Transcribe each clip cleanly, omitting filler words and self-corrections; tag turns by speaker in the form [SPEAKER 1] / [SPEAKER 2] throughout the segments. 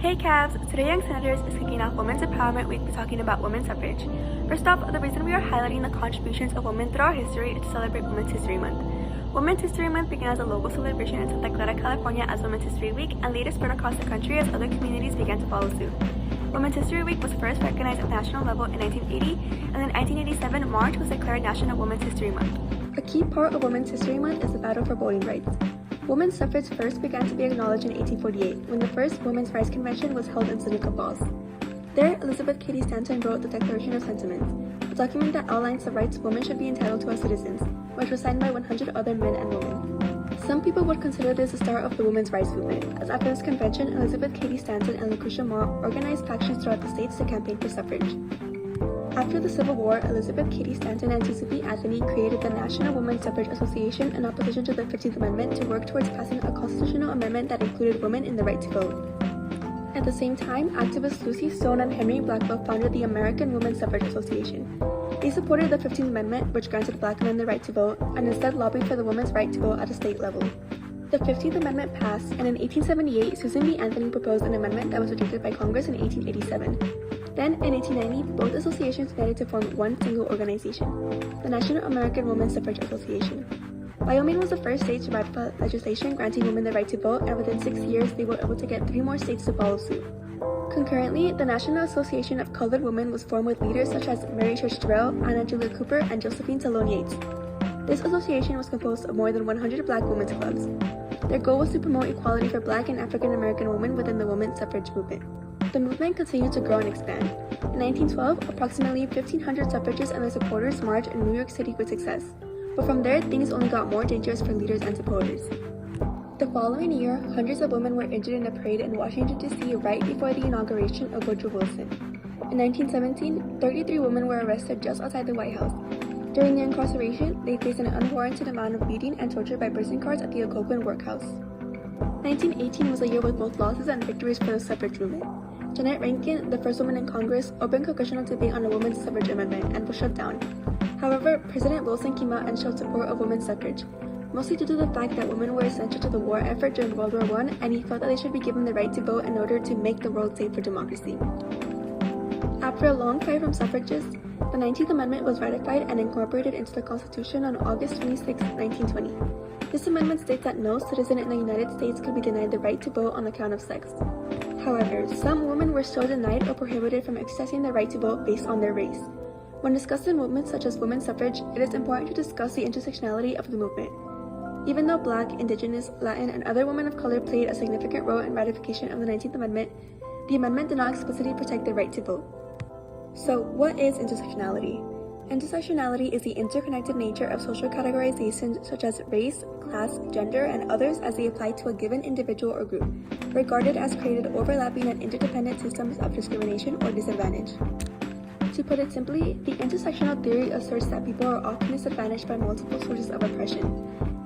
[SPEAKER 1] Hey Cavs! Today Young Senators is kicking off Women's Empowerment Week by talking about women's suffrage. First off, the reason we are highlighting the contributions of women throughout history is to celebrate Women's History Month. Women's History Month began as a local celebration in Santa Clara, California as Women's History Week and later spread across the country as other communities began to follow suit. Women's History Week was first recognized at the national level in 1980, and in 1987, March was declared National Women's History Month. A key part of Women's History Month is the battle for voting rights. Women's suffrage first began to be acknowledged in 1848, when the first Women's Rights Convention was held in Seneca Falls. There, Elizabeth Cady Stanton wrote the Declaration of Sentiments, a document that outlines the rights women should be entitled to as citizens, which was signed by 100 other men and women. Some people would consider this the start of the women's rights movement, as after this convention, Elizabeth Cady Stanton and Lucretia Mott organized factions throughout the states to campaign for suffrage. After the Civil War, Elizabeth Cady Stanton and Susan B. Anthony created the National Women's Suffrage Association in opposition to the 15th Amendment to work towards passing a constitutional amendment that included women in the right to vote. At the same time, activists Lucy Stone and Henry Blackwell founded the American Women's Suffrage Association. They supported the 15th Amendment, which granted black men the right to vote, and instead lobbied for the women's right to vote at a state level. The 15th Amendment passed, and in 1878, Susan B. Anthony proposed an amendment that was rejected by Congress in 1887. Then, in 1890, both associations united to form one single organization, the National American Women's Suffrage Association. Wyoming was the first state to ratify legislation granting women the right to vote, and within 6 years, they were able to get 3 more states to follow suit. Concurrently, the National Association of Colored Women was formed with leaders such as Mary Church Terrell, Anna Julia Cooper, and Josephine Talon Yates. This association was composed of more than 100 black women's clubs. Their goal was to promote equality for black and African American women within the women's suffrage movement. The movement continued to grow and expand. In 1912, approximately 1,500 suffragists and their supporters marched in New York City with success, but from there, things only got more dangerous for leaders and supporters. The following year, hundreds of women were injured in a parade in Washington, D.C. right before the inauguration of Woodrow Wilson. In 1917, 33 women were arrested just outside the White House. During their incarceration, they faced an unwarranted amount of beating and torture by prison guards at the Algonquin Workhouse. 1918 was a year with both losses and victories for the suffrage movement. Janet Rankin, the first woman in Congress, opened congressional debate on a women's suffrage amendment and was shut down. However, President Wilson came out and showed support of women's suffrage, mostly due to the fact that women were essential to the war effort during World War I, and he felt that they should be given the right to vote in order to make the world safe for democracy. After a long fight from suffragists, the 19th Amendment was ratified and incorporated into the Constitution on August 26, 1920. This amendment states that no citizen in the United States could be denied the right to vote on account of sex. However, some women were still denied or prohibited from exercising their right to vote based on their race. When discussing movements such as women's suffrage, it is important to discuss the intersectionality of the movement. Even though Black, Indigenous, Latin, and other women of color played a significant role in ratification of the 19th Amendment, the amendment did not explicitly protect the right to vote. So, what is intersectionality? Intersectionality is the interconnected nature of social categorizations such as race, class, gender, and others as they apply to a given individual or group, regarded as created overlapping and interdependent systems of discrimination or disadvantage. To put it simply, the intersectional theory asserts that people are often disadvantaged by multiple sources of oppression.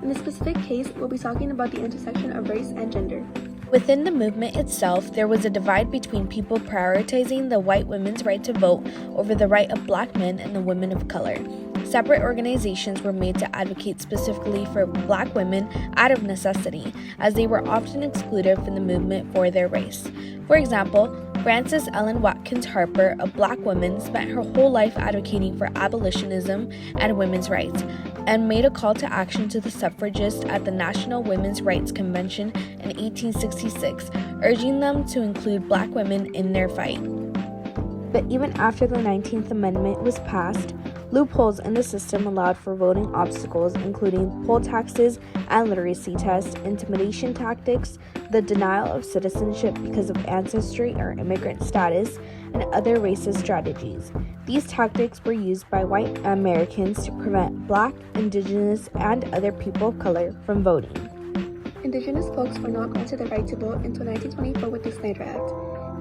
[SPEAKER 1] In this specific case, we'll be talking about the intersection of race and gender.
[SPEAKER 2] Within the movement itself, there was a divide between people prioritizing the white women's right to vote over the right of black men and the women of color. Separate organizations were made to advocate specifically for black women out of necessity, as they were often excluded from the movement for their race. For example, Frances Ellen Watkins Harper, a black woman, spent her whole life advocating for abolitionism and women's rights, and made a call to action to the suffragists at the National Women's Rights Convention in 1866, urging them to include black women in their fight. But even after the 19th Amendment was passed, loopholes in the system allowed for voting obstacles, including poll taxes and literacy tests, intimidation tactics, the denial of citizenship because of ancestry or immigrant status, and other racist strategies. These tactics were used by white Americans to prevent Black, Indigenous, and other people of color from voting.
[SPEAKER 1] Indigenous folks were not granted the right to vote until 1924 with the Snyder Act,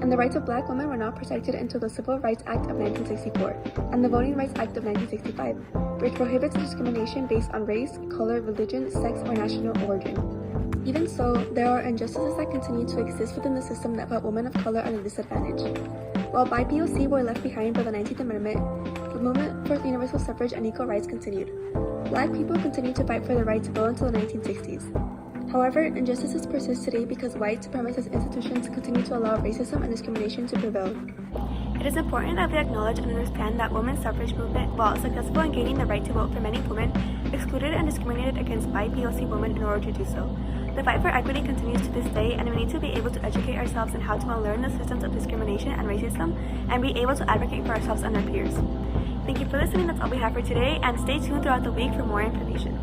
[SPEAKER 1] and the rights of black women were not protected until the Civil Rights Act of 1964 and the Voting Rights Act of 1965, which prohibits discrimination based on race, color, religion, sex, or national origin. Even so, there are injustices that continue to exist within the system that put women of color at a disadvantage. While BIPOC were left behind by the 19th Amendment, the movement for universal suffrage and equal rights continued. Black people continued to fight for the right to vote until the 1960s. However, injustices persist today because white supremacist institutions continue to allow racism and discrimination to prevail. It is important that we acknowledge and understand that women's suffrage movement, while successful in gaining the right to vote for many women, excluded and discriminated against by POC women in order to do so. The fight for equity continues to this day, and we need to be able to educate ourselves on how to unlearn the systems of discrimination and racism and be able to advocate for ourselves and our peers. Thank you for listening. That's all we have for today, and stay tuned throughout the week for more information.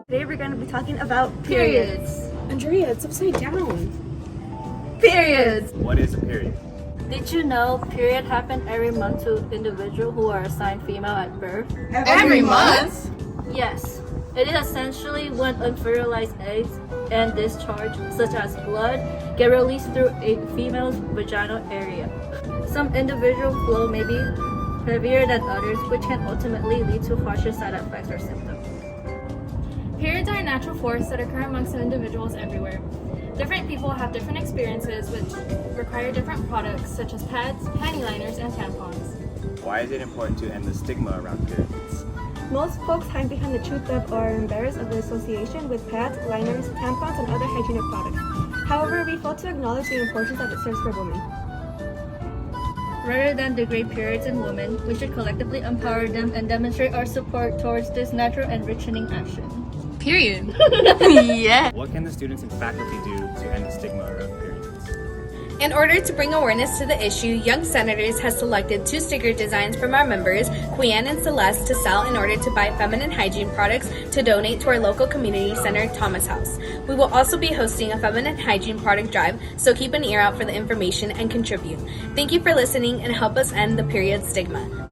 [SPEAKER 1] Today we're going to be talking about periods.
[SPEAKER 2] Andrea, it's upside down.
[SPEAKER 1] Periods!
[SPEAKER 3] What is a period?
[SPEAKER 4] Did you know period happen every month to individuals who are assigned female at birth?
[SPEAKER 2] Every month?
[SPEAKER 4] Yes. It is essentially when unfertilized eggs and discharge, such as blood, get released through a female's vaginal area. Some individual flow may be heavier than others, which can ultimately lead to harsher side effects or symptoms.
[SPEAKER 5] Periods are a natural force that occur amongst individuals everywhere. Different people have different experiences which require different products such as pads, panty liners, and tampons.
[SPEAKER 3] Why is it important to end the stigma around periods?
[SPEAKER 1] Most folks hide behind the truth of or are embarrassed of the association with pads, liners, tampons, and other hygienic products. However, we fail to acknowledge the importance that it serves for women.
[SPEAKER 4] Rather than degrade periods in women, we should collectively empower them and demonstrate our support towards this natural enriching action.
[SPEAKER 2] Period.
[SPEAKER 5] Yeah.
[SPEAKER 3] What can the students and faculty do to end the stigma around periods?
[SPEAKER 2] In order to bring awareness to the issue, Young Senators has selected 2 sticker designs from our members, Quian and Celeste, to sell in order to buy feminine hygiene products to donate to our local community center, Thomas House. We will also be hosting a feminine hygiene product drive, so keep an ear out for the information and contribute. Thank you for listening and help us end the period stigma.